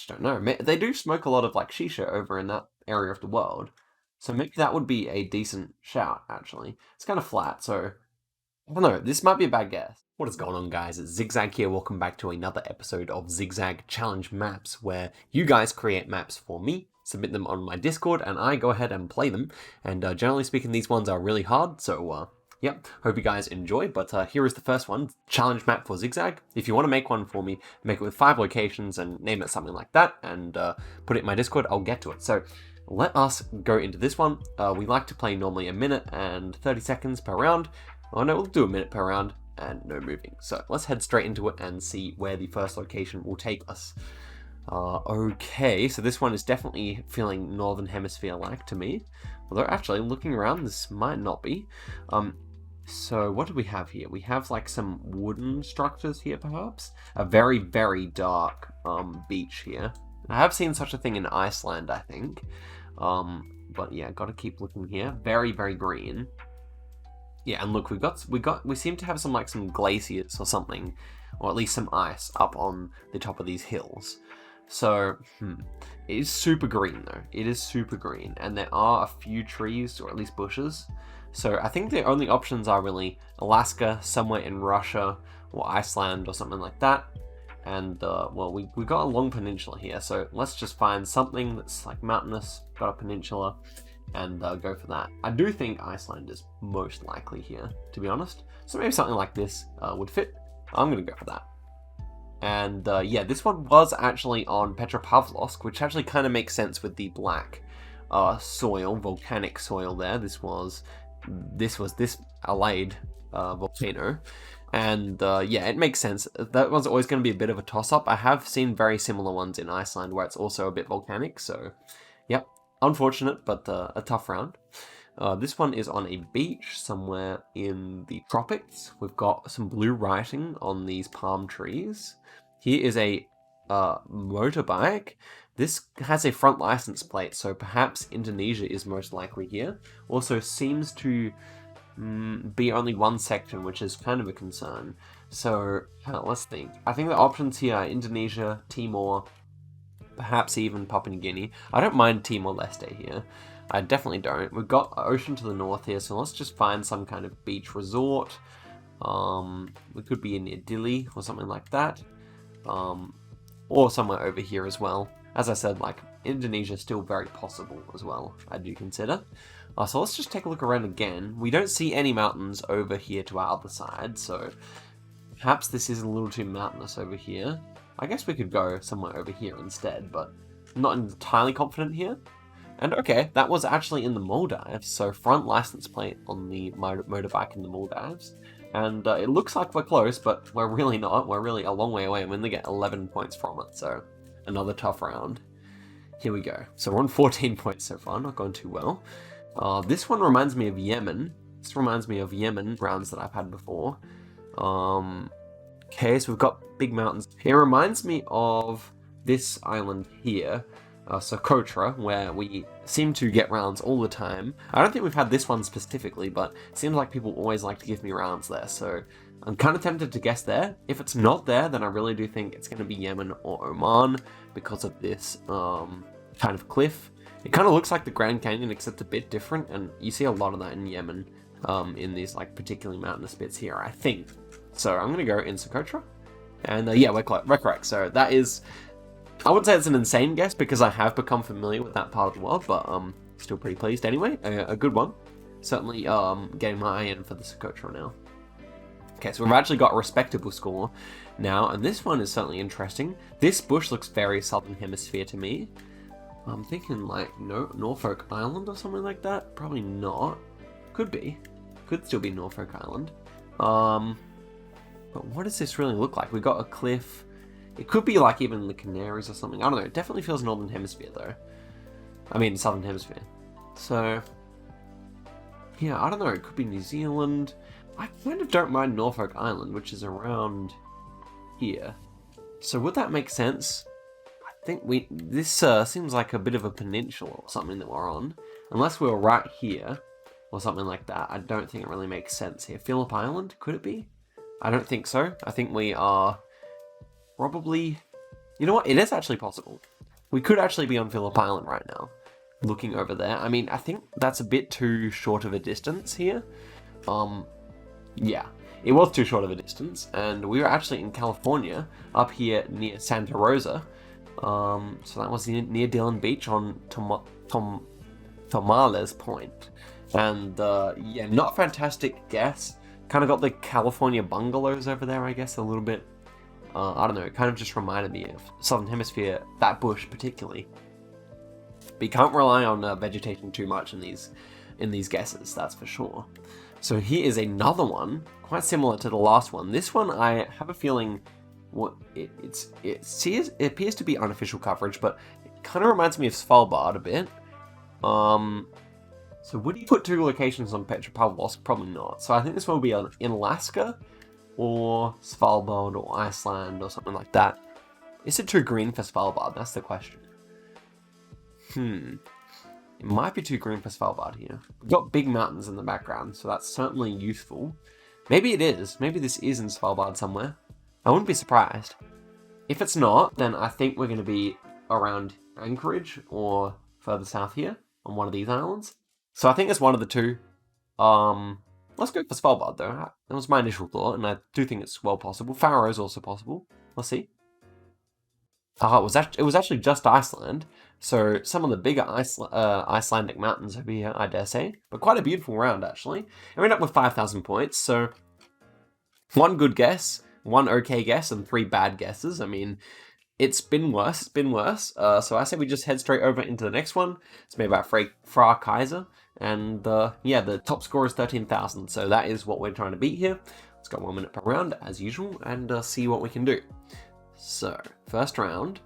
just don't know. They do smoke a lot of like shisha over in that area of the world. So maybe that would be a decent shout, actually. It's kind of flat, so I don't know. This might be a bad guess. What is going on, guys? It's Zigzag here. Welcome back to another episode of Zigzag Challenge Maps, where you guys create maps for me, submit them on my Discord, and I go ahead and play them. And generally speaking, these ones are really hard, so yep, hope you guys enjoy. But here is the first one, challenge map for Zigzag. If you want to make one for me, make it with 5 locations and name it something like that, and put it in my Discord, I'll get to it. So let us go into this one. We like to play normally 1 minute and 30 seconds per round. Oh no, we'll do 1 minute per round and no moving. So let's head straight into it and see where the first location will take us. Okay, so this one is definitely feeling Northern Hemisphere-like to me. Although actually, looking around, this might not be. So what do we have here? We have like some wooden structures here, perhaps? A very, very dark beach here. I have seen such a thing in Iceland, I think. But yeah, gotta keep looking here. Very, very green. Yeah, and look, we seem to have some glaciers or something, or at least some ice up on the top of these hills. So, it is super green though. It is super green, and there are a few trees, or at least bushes. So I think the only options are really Alaska, somewhere in Russia, or Iceland, or something like that. And, well, we got a long peninsula here, so let's just find something that's like mountainous, got a peninsula, and go for that. I do think Iceland is most likely here, to be honest. So maybe something like this would fit. I'm going to go for that. And yeah, this one was actually on Petropavlovsk, which actually kind of makes sense with the black soil, volcanic soil there. This was this allied volcano. And yeah, it makes sense. That one's always going to be a bit of a toss-up. I have seen very similar ones in Iceland where it's also a bit volcanic, so yep. Unfortunate, but a tough round. This one is on a beach somewhere in the tropics. We've got some blue writing on these palm trees. Here is a motorbike. This has a front license plate, so perhaps Indonesia is most likely here. Also seems to be only one section, which is kind of a concern. So let's think. I think the options here are Indonesia, Timor, perhaps even Papua New Guinea. I don't mind Timor-Leste here. I definitely don't. We've got ocean to the north here, so let's just find some kind of beach resort. We could be in Dili or something like that. Or somewhere over here as well. As I said, like, Indonesia is still very possible as well, I do consider. So let's just take a look around again. We don't see any mountains over here to our other side, so perhaps this is a little too mountainous over here. I guess we could go somewhere over here instead, but I'm not entirely confident here. And okay, that was actually in the Maldives, so front license plate on the motorbike in the Maldives. And it looks like we're close, but we're really not. We're really a long way away. I'm going to get 11 points from it, so another tough round. Here we go. So we're on 14 points so far, not going too well. This one reminds me of Yemen. This reminds me of Yemen rounds that I've had before. Okay, so we've got big mountains. It reminds me of this island here, Socotra, where we seem to get rounds all the time. I don't think we've had this one specifically, but it seems like people always like to give me rounds there, so I'm kind of tempted to guess there. If it's not there, then I really do think it's going to be Yemen or Oman because of this kind of cliff. It kind of looks like the Grand Canyon, except a bit different, and you see a lot of that in Yemen, in these like particularly mountainous bits here, I think. So I'm going to go in Socotra, and yeah, we're correct. So that is, I wouldn't say it's an insane guess because I have become familiar with that part of the world, but still pretty pleased anyway. A good one. Certainly getting my eye in for the Socotra now. Okay, so we've actually got a respectable score now, and this one is certainly interesting. This bush looks very Southern Hemisphere to me. I'm thinking like Norfolk Island or something like that. Probably not. Could be. Could still be Norfolk Island. But what does this really look like? We got a cliff. It could be like even the Canaries or something. I don't know. It definitely feels Northern Hemisphere though. I mean Southern Hemisphere. So yeah, I don't know. It could be New Zealand. I kind of don't mind Norfolk Island, which is around here. So would that make sense? I think this seems like a bit of a peninsula or something that we're on. Unless we were right here or something like that. I don't think it really makes sense here. Phillip Island? Could it be? I don't think so. I think we are probably You know what? It is actually possible. We could actually be on Phillip Island right now, looking over there. I mean, I think that's a bit too short of a distance here. Yeah, it was too short of a distance, and we were actually in California, up here near Santa Rosa. So that was near Dillon Beach on Tomales Point. And yeah, not fantastic guess. Kind of got the California bungalows over there, I guess, a little bit. I don't know, it kind of just reminded me of Southern Hemisphere, that bush particularly. But you can't rely on vegetation too much in these guesses, that's for sure. So here is another one, quite similar to the last one. This one, I have a feeling, it appears to be unofficial coverage, but it kind of reminds me of Svalbard a bit. So would you put two locations on Petropavlovsk? Probably not. So I think this one will be in Alaska, or Svalbard, or Iceland, or something like that. Is it too green for Svalbard? That's the question. It might be too green for Svalbard here. We've got big mountains in the background, so that's certainly useful. Maybe it is. Maybe this is in Svalbard somewhere. I wouldn't be surprised. If it's not, then I think we're going to be around Anchorage or further south here on one of these islands. So I think it's one of the two. Let's go for Svalbard though. That was my initial thought, and I do think it's well possible. Faroe is also possible. Let's see. It was actually just Iceland. So some of the bigger Icelandic mountains over here, I dare say. But quite a beautiful round, actually. And we ended up with 5,000 points, so one good guess, one okay guess, and 3 bad guesses. I mean, it's been worse, so I say we just head straight over into the next one. It's made by Fra Kaiser, and yeah, the top score is 13,000, so that is what we're trying to beat here. Let's go 1 minute per round, as usual, and see what we can do. So, first round.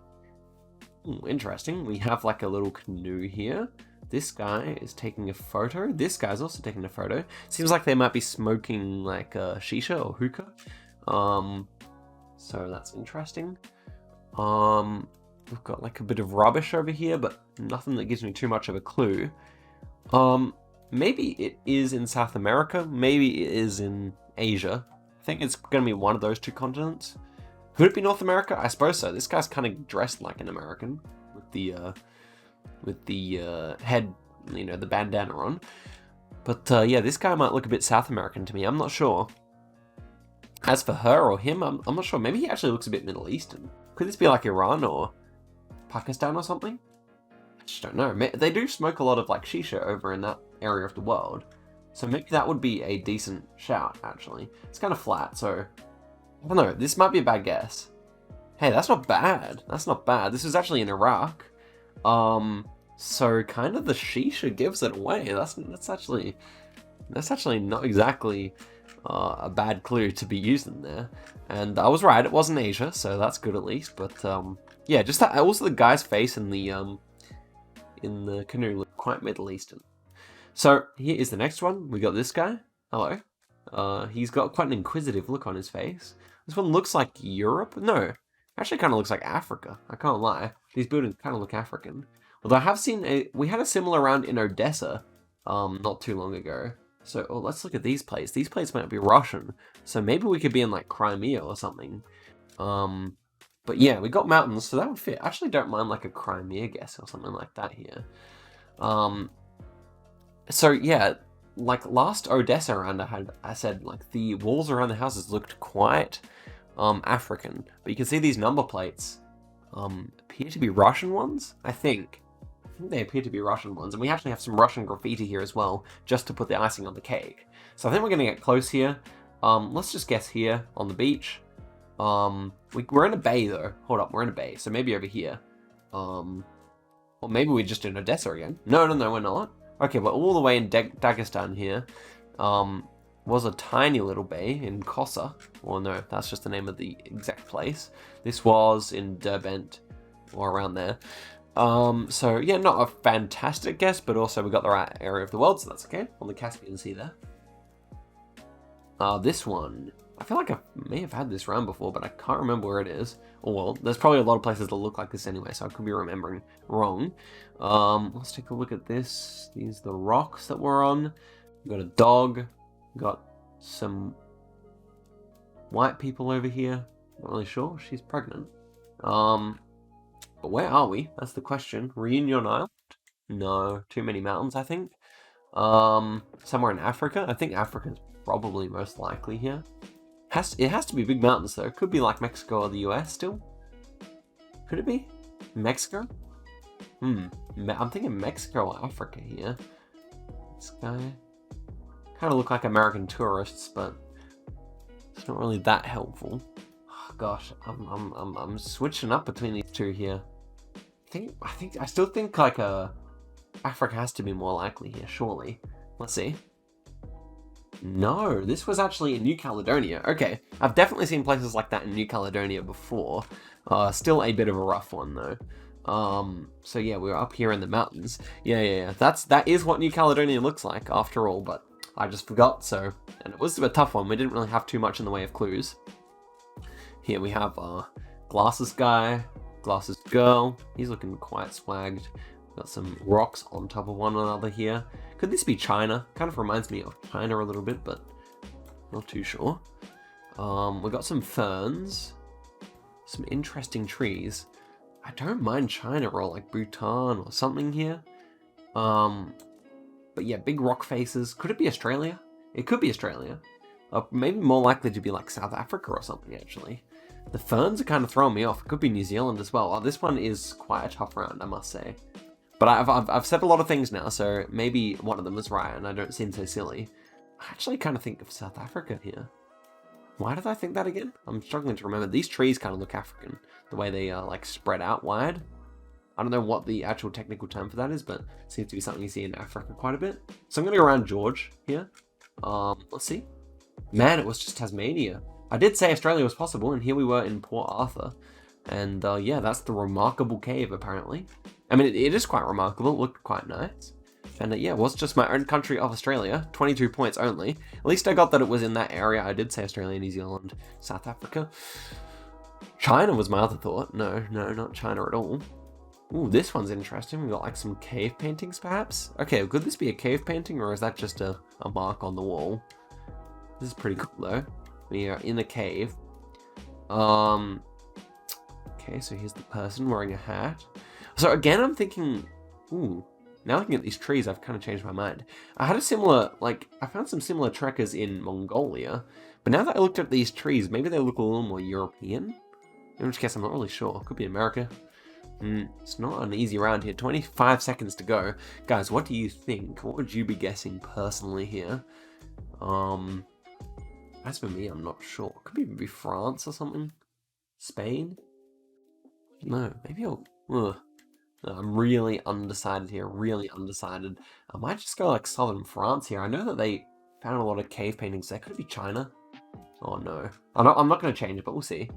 Ooh, interesting. We have like a little canoe here. This guy is taking a photo. This guy's also taking a photo. Seems like they might be smoking like a shisha or hookah. So that's interesting. We've got like a bit of rubbish over here, but nothing that gives me too much of a clue. Maybe it is in South America. Maybe it is in Asia. I think it's going to be one of those two continents. Could it be North America? I suppose so. This guy's kind of dressed like an American with the head, you know, the bandana on. But yeah, this guy might look a bit South American to me. I'm not sure. As for her or him, I'm not sure. Maybe he actually looks a bit Middle Eastern. Could this be like Iran or Pakistan or something? I just don't know. They do smoke a lot of like shisha over in that area of the world. So maybe that would be a decent shout, actually. It's kind of flat, so I don't know, this might be a bad guess. Hey, that's not bad. That's not bad. This is actually in Iraq. So kind of the shisha gives it away. That's actually not exactly a bad clue to be used in there. And I was right, it wasn't Asia, so that's good at least. But yeah, just that. Also, the guy's face in the canoe looked quite Middle Eastern. So here is the next one. We got this guy. Hello. He's got quite an inquisitive look on his face. This one looks like Europe. No, actually kind of looks like Africa. I can't lie. These buildings kind of look African. Although I have seen we had a similar round in Odessa not too long ago. So let's look at these plates. These plates might be Russian. So maybe we could be in like Crimea or something. But yeah, we got mountains, so that would fit. I actually don't mind like a Crimea guess or something like that here. So yeah, like last Odessa round I said like the walls around the houses looked quite African, but you can see these number plates appear to be Russian ones. I think they appear to be Russian ones, and we actually have some Russian graffiti here as well, just to put the icing on the cake. So I think we're gonna get close here. Let's just guess here on the beach. We're in a bay though. Hold up, we're in a bay, so maybe over here. Or maybe we're just in Odessa again. No, we're not. Okay, we're all the way in Dagestan here. Was a tiny little bay in Kosa. Well, no, that's just the name of the exact place. This was in Derbent, or around there. So yeah, not a fantastic guess, but also we got the right area of the world, so that's okay. On the Caspian Sea there. This one, I feel like I may have had this round before, but I can't remember where it is. Oh well, there's probably a lot of places that look like this anyway, so I could be remembering wrong. Let's take a look at this. These are the rocks that we're on. We've got a dog. We've got some white people over here. Not really sure. She's pregnant. But where are we? That's the question. Reunion Island? No, too many mountains, I think. Somewhere in Africa? I think Africa's probably most likely here. It has to be big mountains, though. It could be like Mexico or the US still. Could it be? Mexico? I'm thinking Mexico or Africa here. This guy kind of look like American tourists, but it's not really that helpful. Oh, gosh, I'm switching up between these two here. I still think like Africa has to be more likely here, surely. Let's see. No, this was actually in New Caledonia. Okay, I've definitely seen places like that in New Caledonia before. Still a bit of a rough one though. So yeah, we were up here in the mountains. Yeah. That is what New Caledonia looks like after all, but I just forgot, so... And it was a tough one. We didn't really have too much in the way of clues. Here we have Glasses guy, Glasses girl. He's looking quite swagged. Got some rocks on top of one another here. Could this be China? Kind of reminds me of China a little bit, but not too sure. We got some ferns. Some interesting trees. I don't mind China or like Bhutan or something here. But yeah, big rock faces. Could it be Australia? It could be Australia. Maybe more likely to be like South Africa or something, actually. The ferns are kind of throwing me off. It could be New Zealand as well. This one is quite a tough round, I must say. But I've said a lot of things now, so maybe one of them is right, and I don't seem so silly. I actually kind of think of South Africa here. Why did I think that again? I'm struggling to remember. These trees kind of look African, the way they are like spread out wide. I don't know what the actual technical term for that is, but it seems to be something you see in Africa quite a bit. So I'm going to go around George here. Let's see. Man, it was just Tasmania. I did say Australia was possible, and here we were in Port Arthur. And yeah, that's the Remarkable Cave, apparently. I mean, it is quite remarkable. It looked quite nice. And yeah, it was just my own country of Australia. 22 points only. At least I got that it was in that area. I did say Australia, New Zealand, South Africa. China was my other thought. No, not China at all. Ooh, this one's interesting. We've got like some cave paintings, perhaps? Okay, could this be a cave painting, or is that just a mark on the wall? This is pretty cool, though. We are in a cave. Okay, so here's the person wearing a hat. So again, I'm thinking... Ooh, now looking at these trees, I've kind of changed my mind. I had a similar... I found some similar trekkers in Mongolia. But now that I looked at these trees, maybe they look a little more European. In which case, I'm not really sure. Could be America. It's not an easy round here. 25 seconds to go. Guys, what do you think? What would you be guessing personally here? As for me, I'm not sure. Could be France or something? Spain? No, maybe I'll... No, I'm really undecided here. Really undecided. I might just go like southern France here. I know that they found a lot of cave paintings there. Could it be China? Oh no. I'm not going to change it, but we'll see.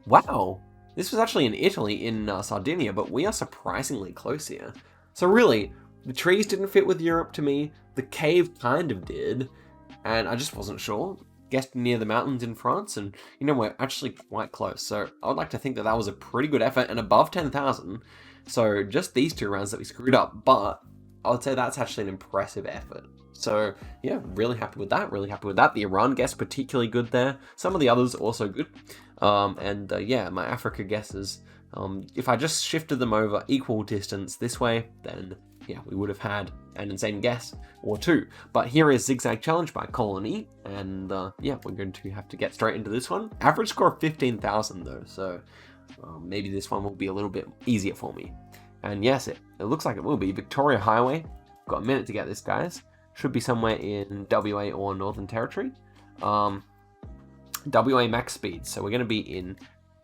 Wow! This was actually in Italy, in Sardinia, but we are surprisingly close here. So really, the trees didn't fit with Europe to me, the cave kind of did, and I just wasn't sure. Guessed near the mountains in France, and you know, we're actually quite close. So I would like to think that that was a pretty good effort, and above 10,000. So just these two rounds that we screwed up, but I would say that's actually an impressive effort. So yeah, really happy with that, really happy with that. The Iran guess particularly good there. Some of the others also good. Yeah, my Africa guesses, if I just shifted them over equal distance this way, then yeah, we would have had an insane guess or two. But here is Zigzag Challenge by Colony, and yeah, we're going to have to get straight into this one. Average score of 15,000 though, so maybe this one will be a little bit easier for me. And yes, it looks like it will be. Victoria Highway. Got a minute to get this, guys. Should be somewhere in WA or Northern Territory. WA max speed. So we're going to be in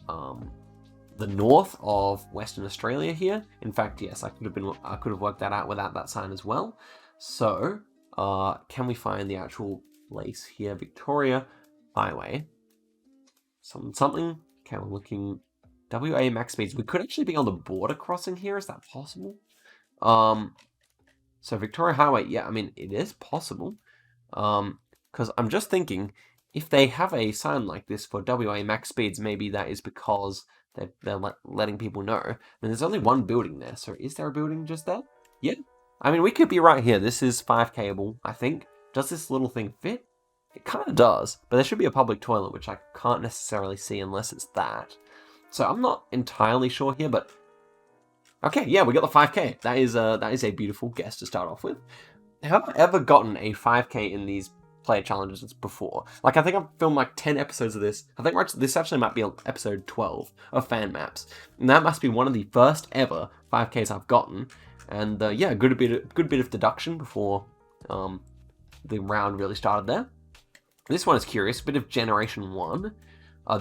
the north of Western Australia here. In fact, yes, I could have worked that out without that sign as well. So can we find the actual place here? Victoria Highway. Something. Okay, we're looking. WA max speeds. We could actually be on the border crossing here. Is that possible? So Victoria Highway, yeah, I mean, it is possible. Because I'm just thinking, if they have a sign like this for WA max speeds, maybe that is because they're letting people know. And there's only one building there, so is there a building just there? Yeah. I mean, we could be right here. This is 5 cable, I think. Does this little thing fit? It kind of does, but there should be a public toilet, which I can't necessarily see unless it's that. So I'm not entirely sure here, but okay, yeah, we got the 5K. That is a beautiful guess to start off with. Have I ever gotten a 5K in these player challenges before? Like, I think I've filmed like 10 episodes of this. I think this actually might be episode 12 of fan maps, and that must be one of the first ever 5Ks I've gotten. And yeah, good bit of deduction before the round really started there. This one is curious, a bit of Generation 1.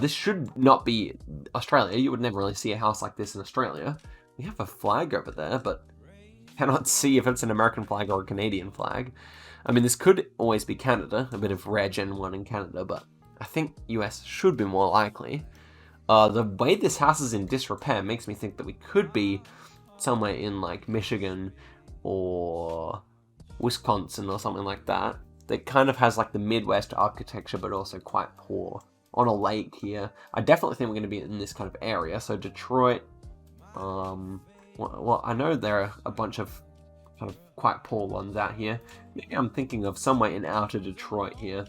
This should not be Australia. You would never really see a house like this in Australia. We have a flag over there, but cannot see if it's an American flag or a Canadian flag. I mean, this could always be Canada, a bit of rare Gen 1 in Canada, but I think US should be more likely. The way this house is in disrepair makes me think that we could be somewhere in like Michigan or Wisconsin or something like that. That kind of has like the Midwest architecture, but also quite poor. On a lake here. I definitely think we're going to be in this kind of area. So Detroit, well, I know there are a bunch of kind of quite poor ones out here. Maybe I'm thinking of somewhere in outer Detroit here.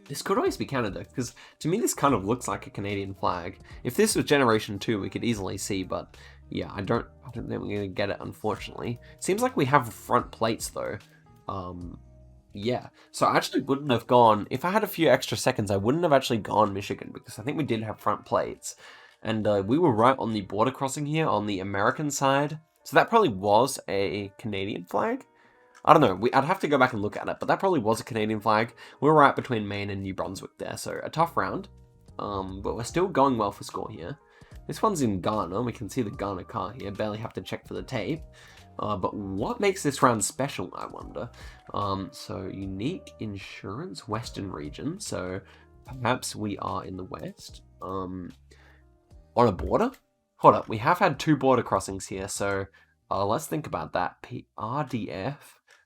This could always be Canada, because to me this kind of looks like a Canadian flag. If this was Generation 2, we could easily see, but yeah, I don't think we're going to get it, unfortunately. Seems like we have front plates, though. Yeah, so I actually wouldn't have gone, if I had a few extra seconds, I wouldn't have actually gone Michigan, because I think we did have front plates. And we were right on the border crossing here, on the American side. So that probably was a Canadian flag? I don't know, I'd have to go back and look at it, but that probably was a Canadian flag. We were right between Maine and New Brunswick there, so a tough round. But we're still going well for score here. This one's in Ghana, we can see the Ghana car here, barely have to check for the tape. But what makes this round special, I wonder? So unique insurance, Western region. So perhaps we are in the West. On a border? Hold up, we have had 2 border crossings here. So let's think about that. RDF.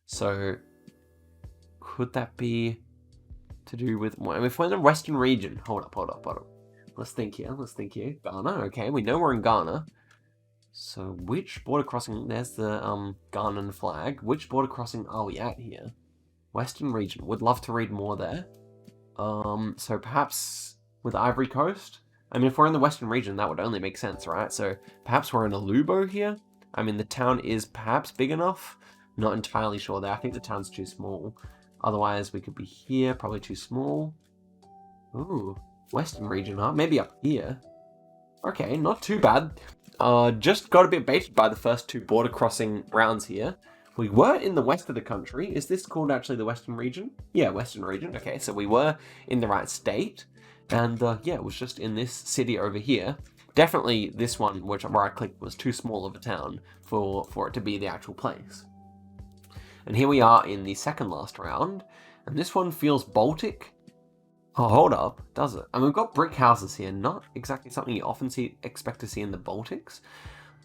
So could that be to do with, well, if we're in the Western region? Hold up. Let's think here. Ghana, okay, we know we're in Ghana. So which border crossing, there's the Ghanan flag. Which border crossing are we at here? Western region, would love to read more there. So perhaps with Ivory Coast? I mean, if we're in the Western region, that would only make sense, right? So perhaps we're in Alubo here? I mean, the town is perhaps big enough. Not entirely sure there, I think the town's too small. Otherwise, we could be here, probably too small. Ooh, Western region, huh? Maybe up here. Okay, not too bad. Just got a bit baited by the first 2 border crossing rounds here. We were in the west of the country. Is this called actually the Western region? Yeah, Western region. Okay, so we were in the right state. And yeah, it was just in this city over here. Definitely this one, where I clicked, was too small of a town for it to be the actual place. And here we are in the second last round. And this one feels Baltic. Oh, hold up, does it? And we've got brick houses here, not exactly something you often expect to see in the Baltics.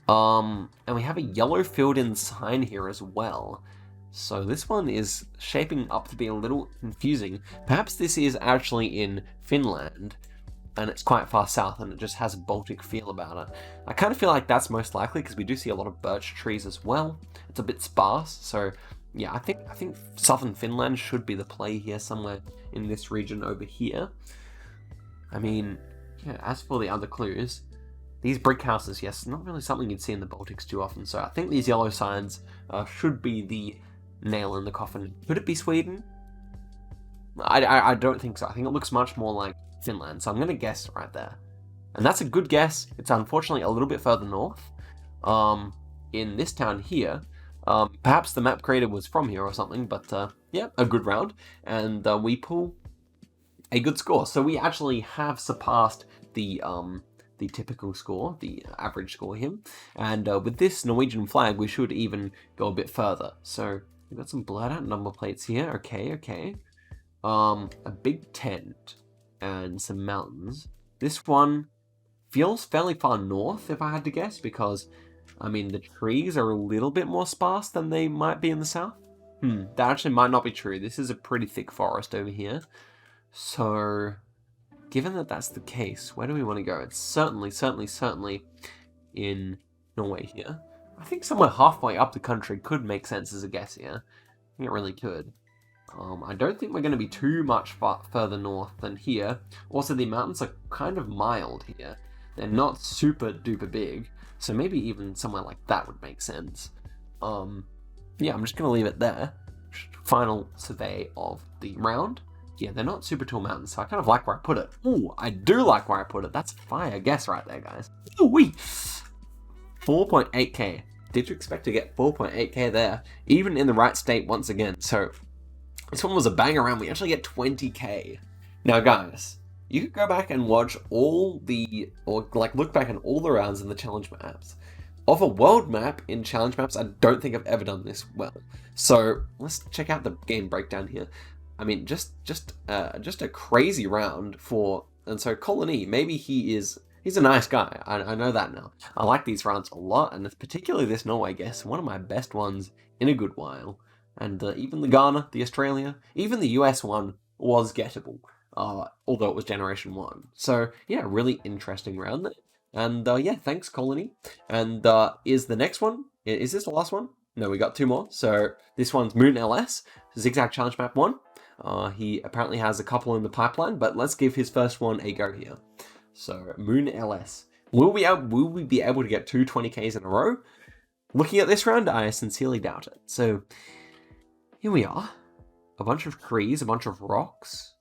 And we have a yellow filled-in sign here as well. So this one is shaping up to be a little confusing. Perhaps this is actually in Finland, and it's quite far south, and it just has a Baltic feel about it. I kind of feel like that's most likely, because we do see a lot of birch trees as well. It's a bit sparse, so yeah, I think southern Finland should be the play here, somewhere in this region over here. I mean, yeah, as for the other clues, these brick houses, yes, not really something you'd see in the Baltics too often, so I think these yellow signs should be the nail in the coffin. Could it be Sweden? I don't think so. I think it looks much more like Finland, so I'm going to guess right there. And that's a good guess. It's unfortunately a little bit further north. In this town here, perhaps the map creator was from here or something, but yeah, a good round. And we pull a good score. So we actually have surpassed the typical score, the average score here. And with this Norwegian flag, we should even go a bit further. So we've got some blurred out number plates here. Okay. A big tent and some mountains. This one feels fairly far north, if I had to guess, because, I mean, the trees are a little bit more sparse than they might be in the south. That actually might not be true. This is a pretty thick forest over here. So, given that that's the case, where do we want to go? It's certainly in Norway here. I think somewhere halfway up the country could make sense as a guess here. I think it really could. I don't think we're going to be too much further north than here. Also, the mountains are kind of mild here. They're not super duper big, so maybe even somewhere like that would make sense. Yeah, I'm just gonna leave it there. Final survey of the round. Yeah, they're not super tall mountains, so I kind of like where I put it. Ooh, I do like where I put it. That's a fire guess right there, guys. Ooh wee! 4.8k. Did you expect to get 4.8k there? Even in the right state once again. So this one was a bang around. We actually get 20k. Now, guys, you could go back and watch all the, or like look back on all the rounds in the challenge maps. Of a world map in challenge maps, I don't think I've ever done this well. So let's check out the game breakdown here. I mean, just a crazy round for, and so Colony, maybe he's a nice guy. I know that now. I like these rounds a lot, and it's particularly this Norway guess, one of my best ones in a good while. And even the Ghana, the Australia, even the US one was gettable, although it was Generation 1. So yeah, really interesting round there. And yeah, thanks Colony. And is the next one, is this the last one? No, we got 2 more. So this one's Moon LS, Zigzag Challenge Map 1. He apparently has a couple in the pipeline, but let's give his first one a go here. So Moon LS. Will we be able to get 2 20Ks in a row? Looking at this round, I sincerely doubt it. So here we are. A bunch of trees, a bunch of rocks.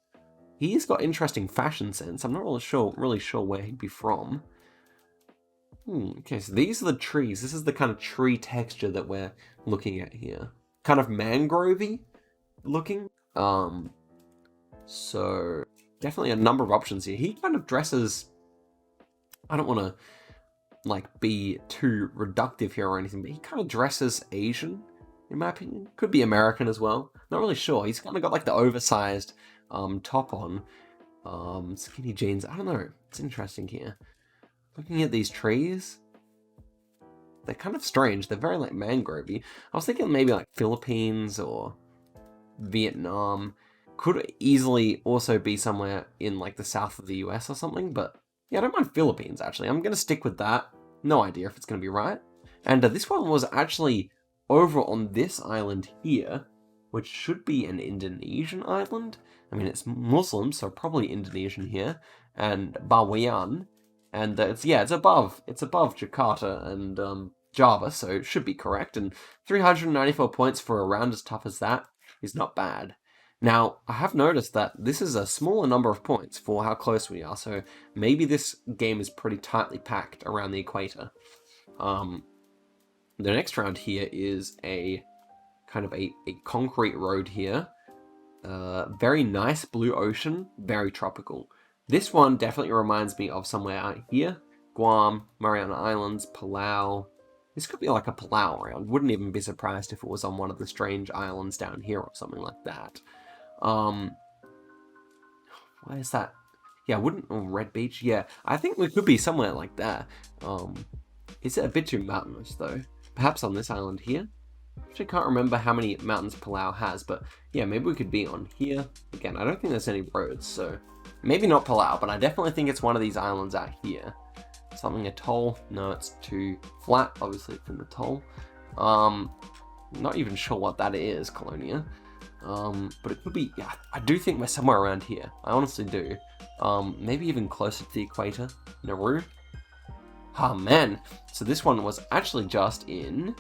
He's got interesting fashion sense. I'm not really sure where he'd be from. Okay, so these are the trees. This is the kind of tree texture that we're looking at here. Kind of mangrovey looking. So definitely a number of options here. He kind of dresses, I don't want to like be too reductive here or anything, but he kind of dresses Asian, in my opinion. Could be American as well. Not really sure. He's kind of got like the oversized top on. Skinny jeans. I don't know. It's interesting here. Looking at these trees, they're kind of strange. They're very like mangrovey. I was thinking maybe like Philippines or Vietnam. Could easily also be somewhere in like the south of the US or something, but yeah, I don't mind Philippines actually. I'm going to stick with that. No idea if it's going to be right. And this one was actually over on this island here, which should be an Indonesian island. I mean, it's Muslim, so probably Indonesian here. And Bawean. And it's above Jakarta and Java, so it should be correct. And 394 points for a round as tough as that is not bad. Now, I have noticed that this is a smaller number of points for how close we are, so maybe this game is pretty tightly packed around the equator. The next round here is a kind of a concrete road here. Very nice blue ocean, very tropical. This one definitely reminds me of somewhere out here. Guam, Mariana Islands, Palau. This could be like a Palau round. Wouldn't even be surprised if it was on one of the strange islands down here or something like that. Where is that? Yeah, Red Beach? Yeah, I think we could be somewhere like that. Is it a bit too mountainous though? Perhaps on this island here? Actually can't remember how many mountains Palau has, but yeah, maybe we could be on here. Again, I don't think there's any roads, so maybe not Palau, but I definitely think it's one of these islands out here. Something atoll? No, it's too flat. Obviously, it's an atoll. Not even sure what that is, Colonia. But it could be, yeah, I do think we're somewhere around here. I honestly do. Maybe even closer to the equator. Nauru. Oh, man. So this one was actually just in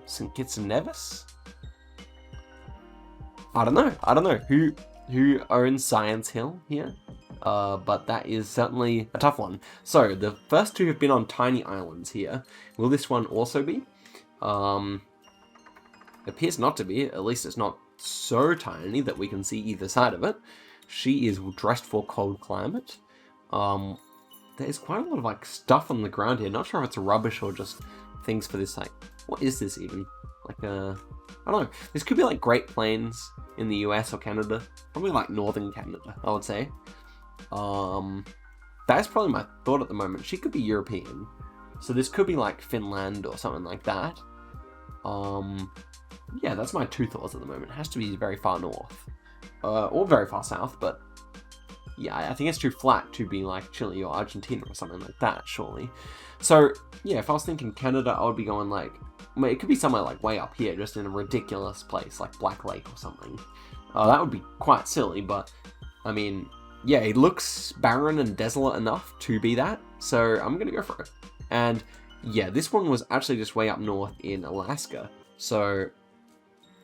St. Kitts and Nevis? I don't know who owns Science Hill here, but that is certainly a tough one. So the first 2 have been on tiny islands here. Will this one also be? Appears not to be. At least it's not so tiny that we can see either side of it. She is dressed for cold climate. There's quite a lot of like stuff on the ground here. Not sure if it's rubbish or just things for this, like, what is this even? Like I don't know. This could be like Great Plains in the US or Canada. Probably like northern Canada, I would say. That's probably my thought at the moment. She could be European. So this could be like Finland or something like that. Yeah, that's my 2 thoughts at the moment. It has to be very far north. Or very far south, but yeah, I think it's too flat to be like Chile or Argentina or something like that, surely. So yeah, if I was thinking Canada, I would be going like, it could be somewhere like way up here, just in a ridiculous place like Black Lake or something. That would be quite silly, but I mean, yeah, it looks barren and desolate enough to be that, so I'm gonna go for it. And yeah, this one was actually just way up north in Alaska, so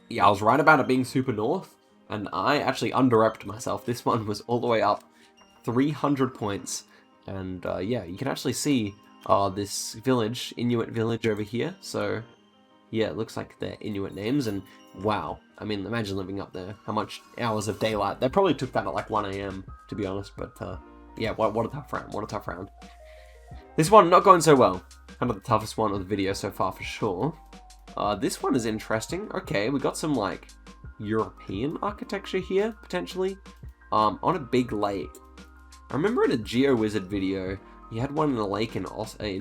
yeah, I was right about it being super north, and I actually underrepped myself. This one was all the way up 300 points, and yeah, you can actually see this village, Inuit village over here, so yeah, it looks like they're Inuit names, and wow, I mean, imagine living up there, how much hours of daylight. They probably took that at like 1 AM, to be honest, but yeah, what a tough round, what a tough round. This one, not going so well. Kind of the toughest one of the video so far, for sure. This one is interesting. Okay, we got some, like, European architecture here, potentially, on a big lake. I remember in a Geoguessr video, he had one in a lake in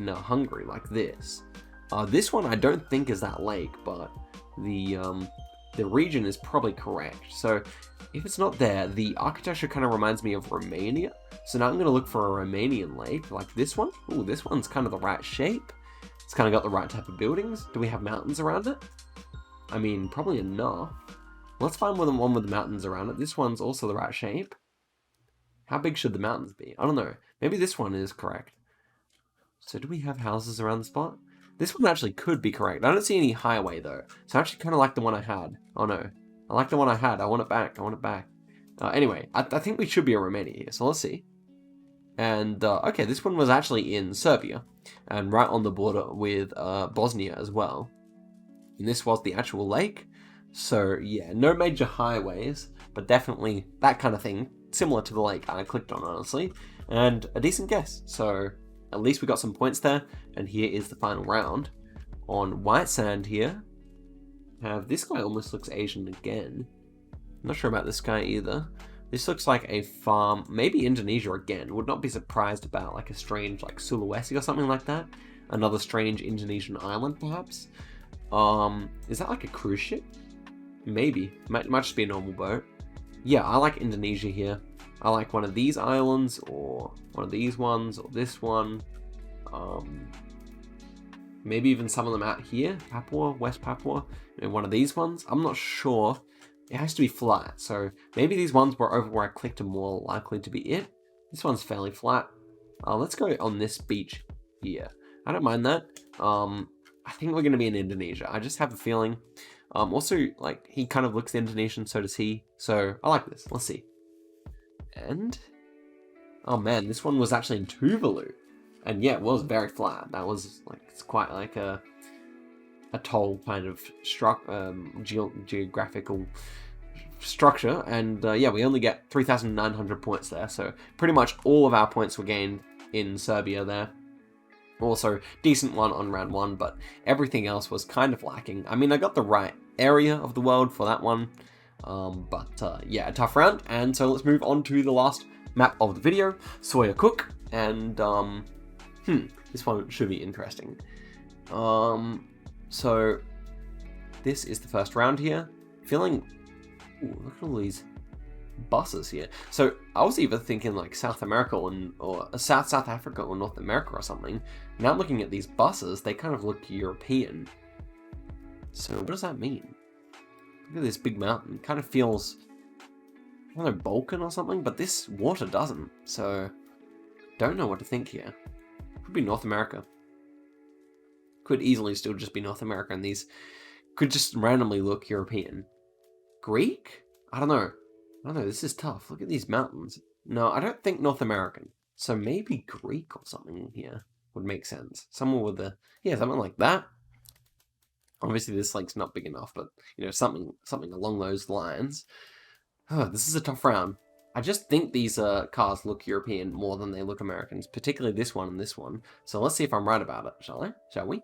Hungary, like this. This one I don't think is that lake, but the region is probably correct. So if it's not there, the architecture kind of reminds me of Romania. So now I'm going to look for a Romanian lake, like this one. Ooh, this one's kind of the right shape. It's kind of got the right type of buildings. Do we have mountains around it? I mean, probably enough. Let's find one with the mountains around it. This one's also the right shape. How big should the mountains be? I don't know. Maybe this one is correct. So do we have houses around the spot? This one actually could be correct. I don't see any highway though. So I actually kind of like the one I had. Oh no. I like the one I had. I want it back. I want it back. Anyway, I think we should be in Romania here. So let's see. And okay, this one was actually in Serbia. And right on the border with Bosnia as well. And this was the actual lake. So yeah, no major highways. But definitely that kind of thing. Similar to the lake I clicked on, honestly. And a decent guess. So at least we got some points there. And here is the final round. On white sand here. This guy almost looks Asian again. I'm not sure about this guy either. This looks like a farm. Maybe Indonesia again. Would not be surprised about like a strange like Sulawesi or something like that. Another strange Indonesian island perhaps. Is that like a cruise ship? Maybe. Might just be a normal boat. Yeah, I like Indonesia here. I like one of these islands, or one of these ones, or this one. Maybe even some of them out here. Papua, West Papua. Maybe one of these ones. I'm not sure. It has to be flat, so maybe these ones were over where I clicked are more likely to be it. This one's fairly flat. Let's go on this beach here. I don't mind that. I think we're going to be in Indonesia. I just have a feeling. Also, like, he kind of looks Indonesian, so does he. So, I like this. Let's see. And, oh man, this one was actually in Tuvalu. And yeah, it was very flat. That was, like, it's quite like a atoll kind of geographical structure. And yeah, we only get 3,900 points there. So, pretty much all of our points were gained in Serbia there. Also, decent one on round 1, but everything else was kind of lacking. I mean, I got the right area of the world for that one, but yeah, a tough round. And so let's move on to the last map of the video, Sawyer Cook, and this one should be interesting. So this is the first round here. Feeling, ooh, look at all these buses here. So I was either thinking like South America or South Africa or North America or something. Now I'm looking at these buses, they kind of look European. So what does that mean? Look at this big mountain. It kind of feels, I don't know, Balkan or something, but this water doesn't. So don't know what to think here. Could be North America. Could easily still just be North America, and these could just randomly look European. Greek? I don't know. I don't know, this is tough. Look at these mountains. No, I don't think North American. So maybe Greek or something here would make sense. Somewhere with the, yeah, something like that. Obviously this lake's not big enough, but, you know, something along those lines. Oh, this is a tough round. I just think these cars look European more than they look Americans, particularly this one and this one. So let's see if I'm right about it, shall we?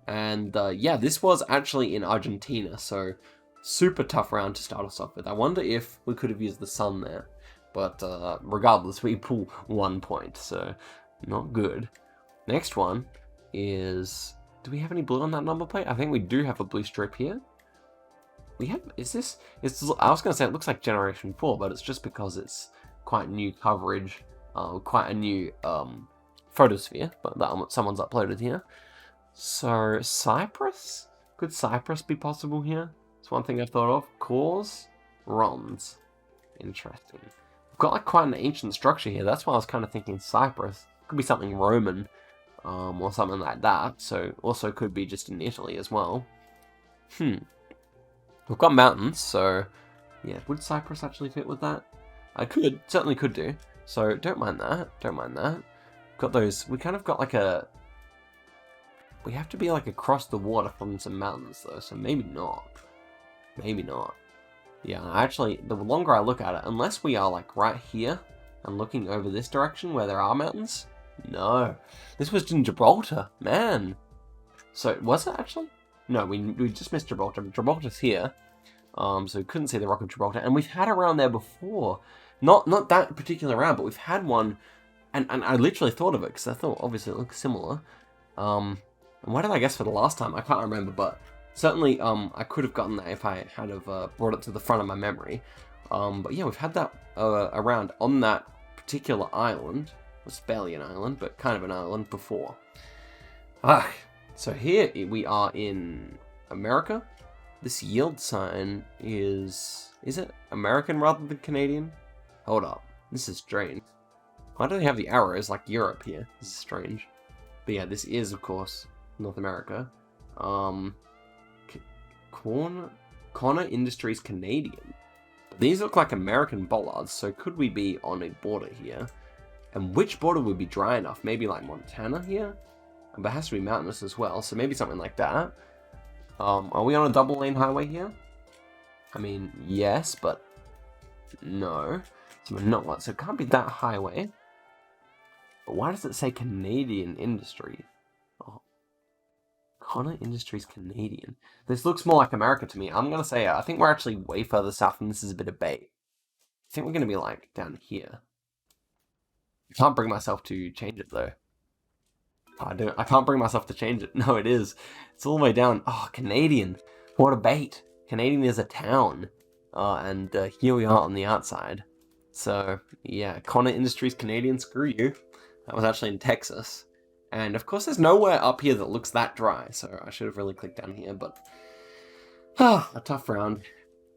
And yeah, this was actually in Argentina, so super tough round to start us off with. I wonder if we could have used the sun there. But regardless, we pull 1 point, so not good. Next one is, do we have any blue on that number plate? I think we do have a blue strip here. We have, I was going to say it looks like Generation 4, but it's just because it's quite new coverage, quite a new photosphere, but that someone's uploaded here. So, Cyprus? Could Cyprus be possible here? It's one thing I've thought of. Cause Rons. Interesting. got like quite an ancient structure here. That's why I was kind of thinking Cyprus. Could be something Roman, or something like that. So also could be just in Italy as well. We've got mountains, so yeah, would Cyprus actually fit with that? I certainly could do. So don't mind that. Got those, we kind of got like we have to be like across the water from some mountains though, so maybe not. Yeah, actually, the longer I look at it, unless we are like right here and looking over this direction where there are mountains, no. This was in Gibraltar, man. So, was it actually? No, we just missed Gibraltar. Gibraltar's here. So we couldn't see the Rock of Gibraltar. And we've had a round there before. Not that particular round, but we've had one. And I literally thought of it, because I thought, obviously, it looks similar. And what did I guess for the last time? I can't remember, but certainly I could have gotten that if I had have brought it to the front of my memory. But yeah, we've had that around on that particular island. It's barely an island, but kind of an island before. So here we are in America. This yield sign is it American rather than Canadian? Hold up, this is strange. Why do they have the arrows like Europe here? This is strange. But yeah, this is of course North America. Connor Industries Canadian. These look like American bollards, so could we be on a border here? And which border would be dry enough? Maybe like Montana here? But it has to be mountainous as well, so maybe something like that. Are we on a double lane highway here? I mean, yes, but no. So we're not. So it can't be that highway. But why does it say Canadian Industry? Oh. Connor Industries Canadian. This looks more like America to me. I'm going to say, I think we're actually way further south, and this is a bit of bait. I think we're going to be like down here. I can't bring myself to change it though. I can't bring myself to change it. No, it is. It's all the way down. Oh, Canadian. What a bait. Canadian is a town. And here we are on the outside. So, yeah, Connor Industries Canadian, screw you. That was actually in Texas. And, of course, there's nowhere up here that looks that dry. So I should have really clicked down here, but... a tough round.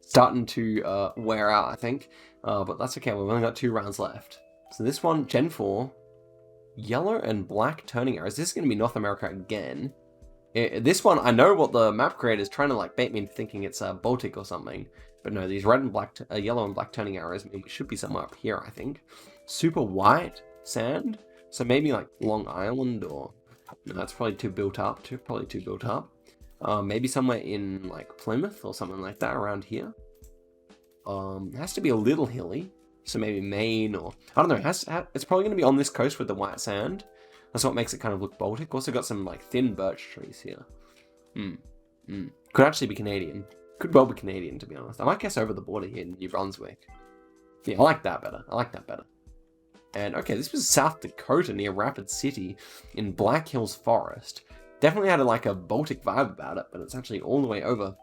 Starting to wear out, I think. But that's okay. We've only got 2 rounds left. So this one, Gen 4... Yellow and black turning arrows. This is going to be North America again. This one, I know what the map creator is trying to like bait me into thinking it's Baltic or something. But no, these red and black, yellow and black turning arrows mean we should be somewhere up here, I think. Super white sand. So maybe like Long Island or... No, that's probably too built up. Maybe somewhere in like Plymouth or something like that around here. It has to be a little hilly. So maybe Maine or... I don't know. It's probably going to be on this coast with the white sand. That's what makes it kind of look Baltic. Also got some like thin birch trees here. Could actually be Canadian. Could well be Canadian, to be honest. I might guess over the border here in New Brunswick. Yeah, I like that better. And okay, this was South Dakota near Rapid City in Black Hills Forest. Definitely had like a Baltic vibe about it, but it's actually all the way over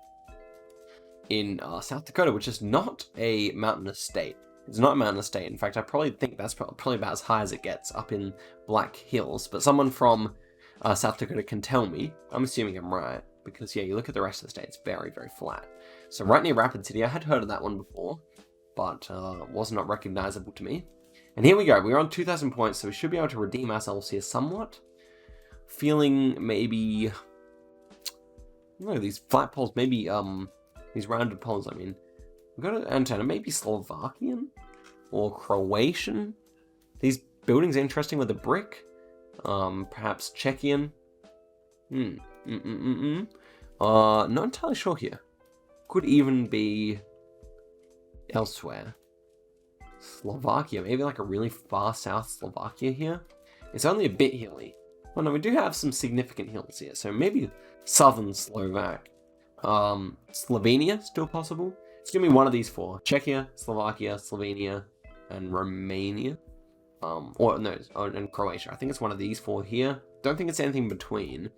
in South Dakota, which is not a mountainous state. It's not a mountainous state. In fact, I probably think that's probably about as high as it gets up in Black Hills. But someone from South Dakota can tell me. I'm assuming I'm right. Because, yeah, you look at the rest of the state, it's very, very flat. So right near Rapid City, I had heard of that one before. But was not recognizable to me. And here we go. We're on 2,000 points, so we should be able to redeem ourselves here somewhat. Feeling maybe... No, these flat poles, maybe... These rounded poles, I mean... We've got an antenna, maybe Slovakian or Croatian. These buildings are interesting with a brick. Perhaps Czechian. Not entirely sure here. Could even be elsewhere. Slovakia, maybe like a really far south Slovakia here. It's only a bit hilly. Well, no, we do have some significant hills here, so maybe southern Slovak. Slovenia, still possible. It's going to be one of these 4. Czechia, Slovakia, Slovenia, and Romania. And Croatia. I think it's one of these 4 here. Don't think it's anything between.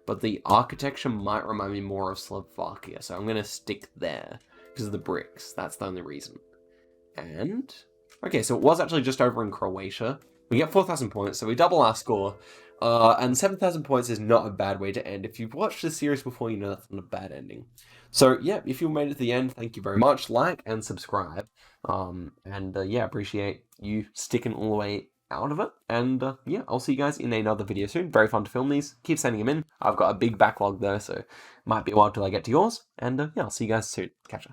But the architecture might remind me more of Slovakia. So I'm going to stick there. Because of the bricks. That's the only reason. And... Okay, so it was actually just over in Croatia. We get 4,000 points, so we double our score. And 7,000 points is not a bad way to end. If you've watched this series before, you know that's not a bad ending. So, yeah, if you made it to the end, thank you very much. Like and subscribe. Yeah, appreciate you sticking all the way out of it. And, yeah, I'll see you guys in another video soon. Very fun to film these. Keep sending them in. I've got a big backlog, though, so might be a while till I get to yours. And, yeah, I'll see you guys soon. Catch ya.